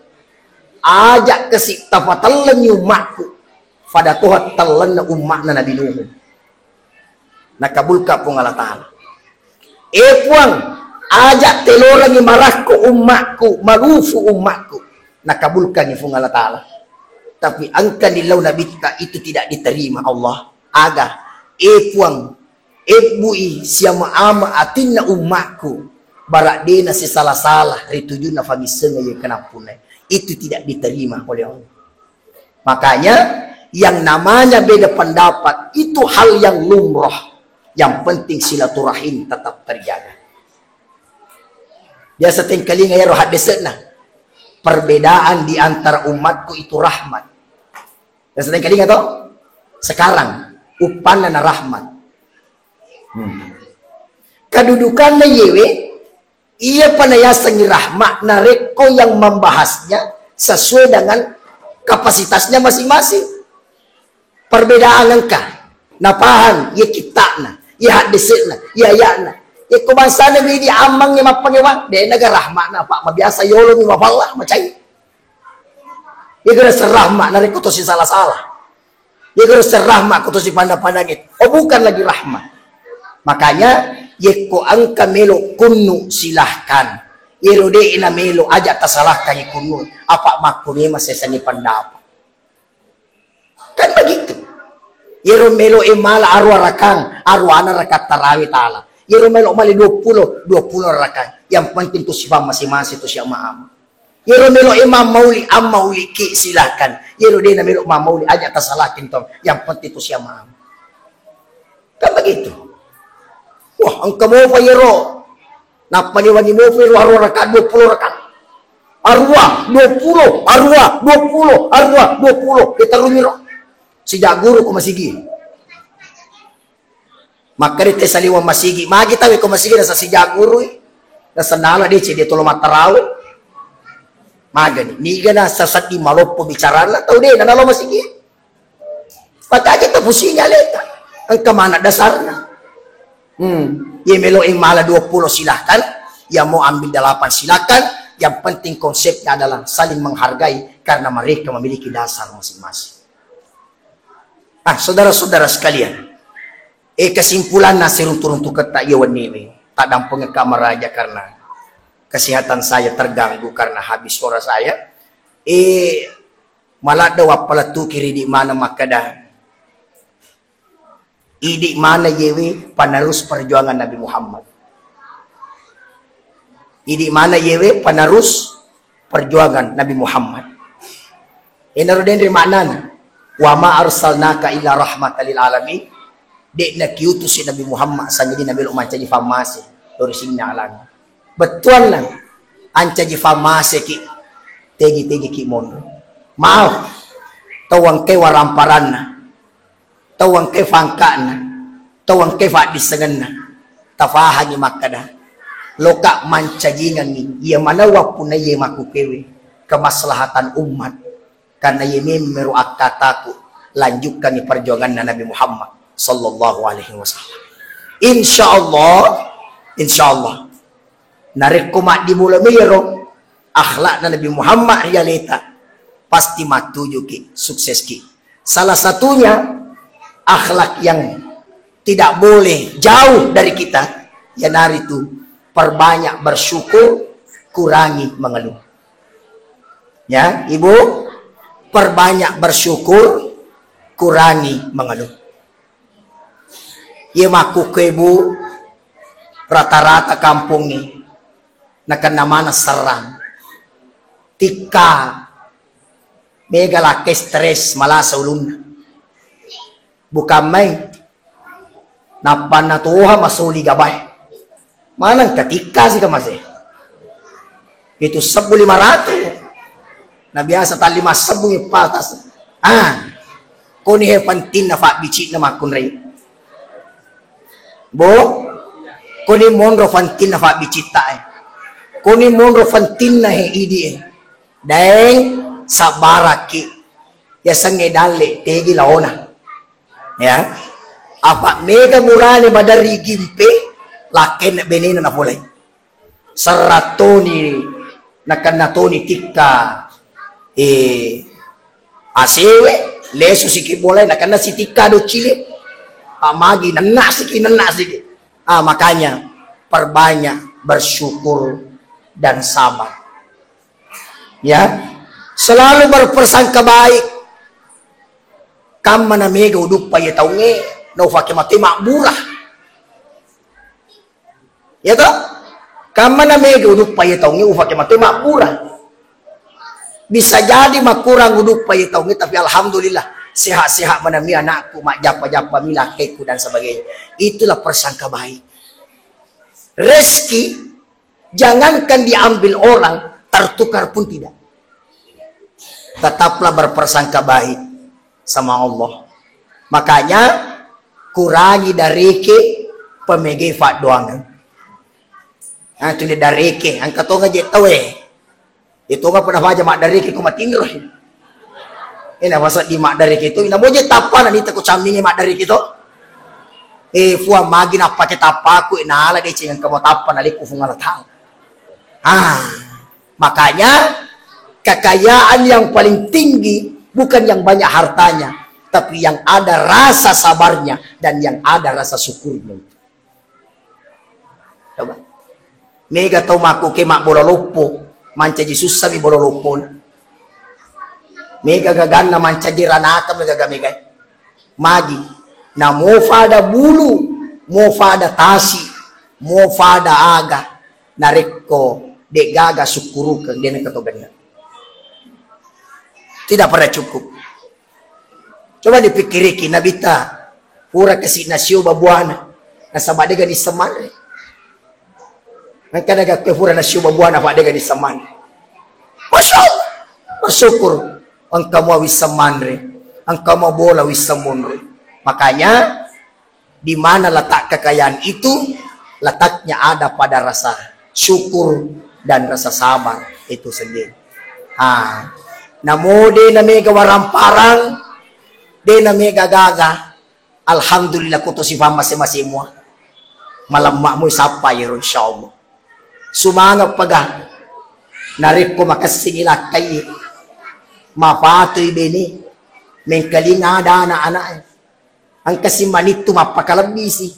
Ajak kesik tafatalan umatku. Pada Tuhan talan na umat na Nabi Nuh. Nakabulka pong Allah Ta'ala. Epon. Ajak telorang yang marahku umatku, marufu umatku. Nakabulkan ifung Allah Ta'ala. Tapi angka nilaw nabita itu tidak diterima Allah. Aga, epuang, ebui siya maama atin na umatku. Barak di na si salah-salah, rituju na famiseng yung kenapunay. Itu tidak diterima oleh Allah. Makanya, yang namanya beda pendapat, itu hal yang lumrah. Yang penting silaturahim tetap terjaga. Dia seting kali ngayaro hadisan na. Perbedaan di antara umatku itu rahmat. Dia seting kali ngato. Sekarang upana na rahmat. Kedudukan na yewe, ia panayasan ni rahmat na reko yang membahasnya sesuai dengan kapasitasnya masing-masing. Perbedaan angka, napahan, ya kita na, ya hadisan na, ya na. Iko bangsa na di amang niya mapangewang. Di nagarahma na pa. Mabiasa yolo ni mapala. Macay. Iko na serahma na rin ko to si salah-salah. Iko na serahma ko to si pandapanangit. O bukan lagi rahma. Makanya, iko ang kamelo kunu silahkan. Iro di inamelo aja tasalahkan ikunu. Apa makuni masesani pandapa. Kan begitu. Iro melo imala arwarakang. Arwana rakat tarawih ta'ala. Yero melo mali 20 rakat. Yang penting tu sifat masing-masing tu siya maam. Yero melo imam mauli am mauli ki silakan. Yero dia na melo imam mauli aja tasalakin to. Yang penting tu siya maam. Kan begitu. Wah, ang kamo payero. Napaniwan ni mo pero arwa rakaat 20 rakaat. Arwa 20, arwa 20, arwa 20. Kita rumiro. Si guru ko masigi. Makarite sa liwang masigi. Magi tawi ko masigi na sa si guru eh. Nasa nala di si dito lumataraw. Magani. Niga na sa sati malopo bicara na. Tau di, nanalo masigi. Pagka kita pusinya leta. Ang kamana dasar na. Yemelo yang malah 20 silakan. Yang mau ambil 8 silakan. Yang penting konsepnya adalah saling menghargai karena mereka memiliki dasar masing-masing. Saudara-saudara sekalian, kesimpulan nasirun turun tu kata yawan niwi. Tak dampung kamar aja karena kesehatan saya terganggu karena habis suara saya. Malah ada wapala tu kiri di mana makada. Di mana yewe penerus perjuangan Nabi Muhammad. Di mana yewe penerus perjuangan Nabi Muhammad. Inaruden dari maknana. Wa ma arsalnaka illa rahmatan lil alamin. Dek na kiutus si Nabi Muhammad sanya di Nabi Luman caji famasi dari sini alang. Betul lang. Anca ji famasi ki tegi ki mondo. Maaf. Tawang ke waramparan na. Tawang ke fangkana. Tawang ke fadisangan na. Tafahan ni makada. Loka mancajingan ni. Ia manawa puna ia makukewe. Kemaslahatan umat. Karena ia memeru akataku. Lanjutkan ni perjuangan Nabi Muhammad sallallahu alaihi wasallam. Insyaallah narik kumat di mula miro akhlak Nabi Muhammad realita pasti matuju ki sukses ki. Salah satunya akhlak yang tidak boleh jauh dari kita ya nari itu perbanyak bersyukur, kurangi mengeluh. Ya, Ibu, perbanyak bersyukur, kurangi mengeluh. Ia maku ke ibu rata-rata kampung ni nakan namana serang tika mega laki stres malasa ulun bukan main napan na tuha masuli gabay manang ketika sih masih itu 1.500 na biasa tali mas 10 patas kuni hepantin na fa bicit na makun ray Bo, kuni monro fantin na fa bicita kuni monro fantin na he idi daeng sabaraki ya sange dale tegi laona ya apa mega murane badari gimpe laken benena na pulay saratoni nakanatoni tikka asewe leso sikibulay nakana si tikka do chile magi nenak sikit. Makanya perbanyak bersyukur dan sabar. Ya, selalu berpersangka baik. Kam mana mega uduk pa ya taunge, no fakir mati makburah. Ya toh? Kam mana mega uduk pa ya taunge, ufakir mati makburah. Bisa jadi makurang uduk pa ya taunge, tapi alhamdulillah. Sehat-sehat menami anakku, mak japa-japa milakeku dan sebagainya. Itulah persangka baik. Rezeki jangankan diambil orang, tertukar pun tidak. Tetaplah berpersangka baik sama Allah. Makanya kurangi dari ke pemege fat doang. Itu dia dari ke, angkat tonga je tawe. Itu nggak pernah baca mak dari ke kumatinggal. Ina masa di mak dari itu ina moje tapa nani takut camingi mak dari itu fua magi na pakai tapaku ina ala de cengan kamu tapa nali ku fungal tang makanya kekayaan yang paling tinggi bukan yang banyak hartanya tapi yang ada rasa sabarnya dan yang ada rasa syukurnya. Coba mega tau maku ke mak bola lopo manca ji susah mi bola lopo mega gagana mancajiranaka mega mega magi na mofada bulu mofada tasi mofada aga nareko de gaga syukurukan dia ketogannya tidak pernah cukup. Coba dipikiriki nabita pura kasih nasio babuana Nasaba de gani saman. Ang kanaga kefura na syubabuan apa de gani saman. Masya Allah. Bersyukur ang kamu wis samanre. Ang kamu bola wis samunre. Makanya di mana letak kekayaan itu, letaknya ada pada rasa syukur dan rasa sabar itu sendiri. Namo de na mega waramparang, de na mega gaga. Alhamdulillah kuto si fama masing-masing mo. Malamak mo isapa yero insyaallah. Sumangap paga. Narik ko makasingila kay mapatoy bini. Mengkalingada na anak. Ang kasimanito mapakalabisi.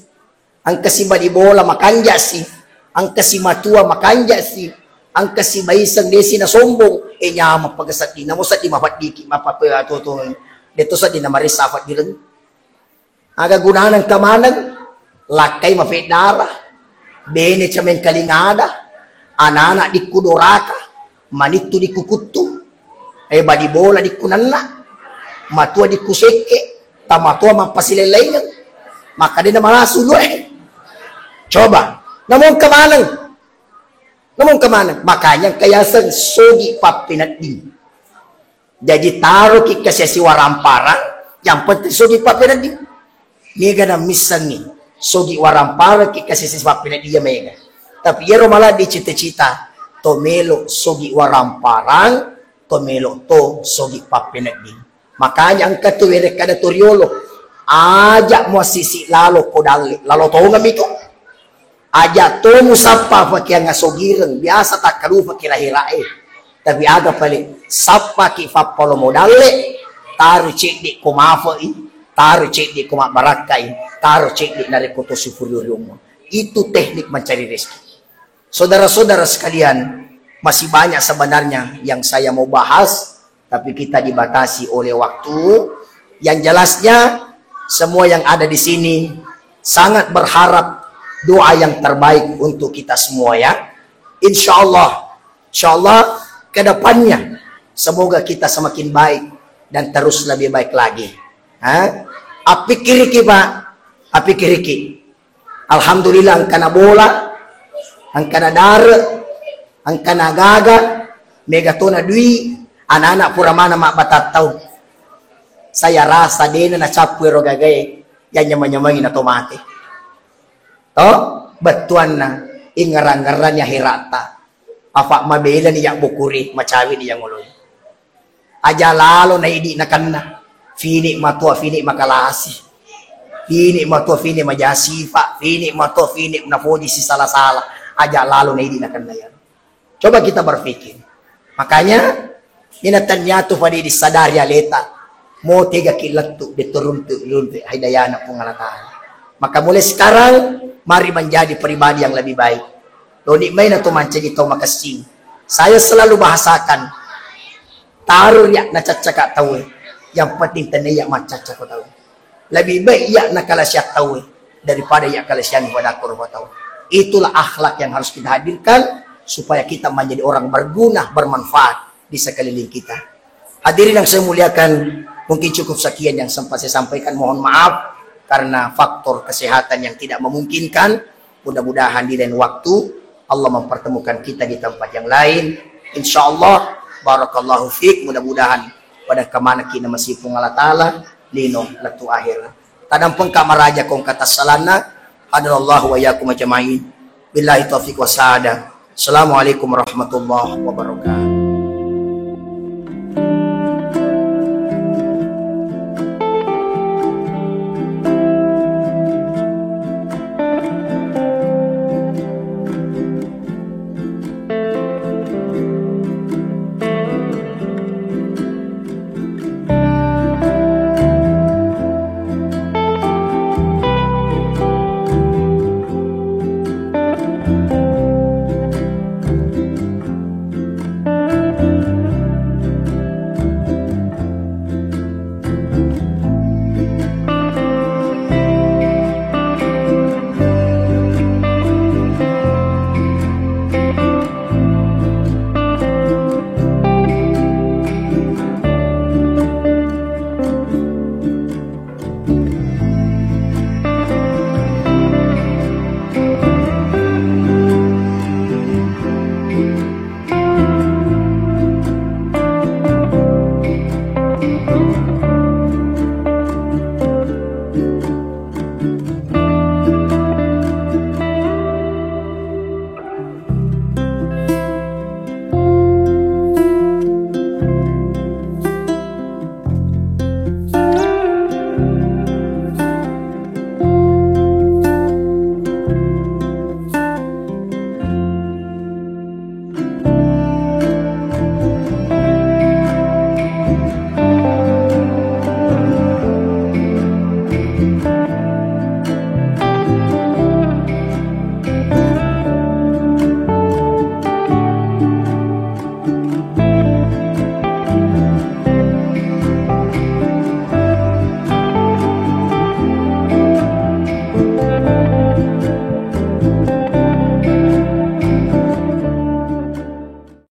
Ang kasimanibola makanjasi. Ang kasimatua makanjasi. Ang kasimaisang desi na sombong. Nya mapagasat di. Namusat di mapatdiki. Mapapatuto. Dito sa di na marisafat di rin. Aga gunahan ng kamanag. Lakay mafedara. Bene siya mengkalingada. Anana di kudoraka. Manito di kukutu. Badi bola di kunanna. Matua di kuseke. Tamatua mampasilelayan. Maka din na malasulo Coba. Namun kamanang. Makanya kaya sang sogi papinading. Jadi taruh kita si warampara. Yang penting sogi papinading. Mega na misan ni. Sogi warampara kita si papinading mega. Tapi yero malah di cita-cita. Tomelo sogi waramparang. Tomelo to sogi papinading. Makanya ang katuwere kada turyolo. Ajak mo sisi lalo kodali. Lalo to ngam ito. Ajak to musapa pakia nga sogiran. Biasa tak kalu pakila hirae. Tapi aga pali. Sapa ki fapalo modale. Taru cek di kumafai. Taru cek di kumabarakai. Taru cek di narikoto sufuriulung. Itu teknik mencari rezeki. Saudara-saudara sekalian. Masih banyak sebenarnya yang saya mau bahas. Tapi kita dibatasi oleh waktu. Yang jelasnya. Semua yang ada di sini sangat berharap doa yang terbaik untuk kita semua ya. Insya Allah ke depannya semoga kita semakin baik dan terus lebih baik lagi. Api kiriki Pak, api kiriki. Alhamdulillah angkana bola, angkana dare, angkana gaga, megatona dui, anak-anak pura mana mak batatau. Saya rasa dia na capwe rogagay yan nyaman-nyamangin otomatik. Betuan na ingarang-ngaran niya hirata. Afa mabela niya bukuri, macawi niya nguloy. Aja lalo na hindi na kanna. Fini matua, fini makalasi. Fini matua, fini majasifa. Fini matua, fini napodi si salah-salah. Aja lalo na hindi na kanna yan. Coba kita berpikir. Makanya, inatan niya to padi disadari aleta. Mo tiga kilat tu diturun tu hidayana pengalatan. Maka mulai sekarang mari menjadi pribadi yang lebih baik. Doni may na tumanca ito makasing. Saya selalu bahasakan taruh ya na cacaka tahu. Yang penting tanaya macacaka tahu. Lebih baik ya na kalasya tahu daripada ya kalasyan pada kurba tahu. Itulah akhlak yang harus kita hadirkan supaya kita menjadi orang berguna, bermanfaat di sekeliling kita. Hadirin yang saya muliakan, mungkin cukup sekian yang sempat saya sampaikan. Mohon maaf karena faktor kesehatan yang tidak memungkinkan. Mudah-mudahan di lain waktu Allah mempertemukan kita di tempat yang lain. Insya Allah, barakallahu fiqh. Mudah-mudahan pada kemana kita masih Allah Ta'ala lino latu akhir. Tadang pengkamaraja kong kata salana. Hadirallahu wa yakum ajma'in. Billahi taufiq wa sa'ada. Assalamualaikum warahmatullahi wabarakatuh.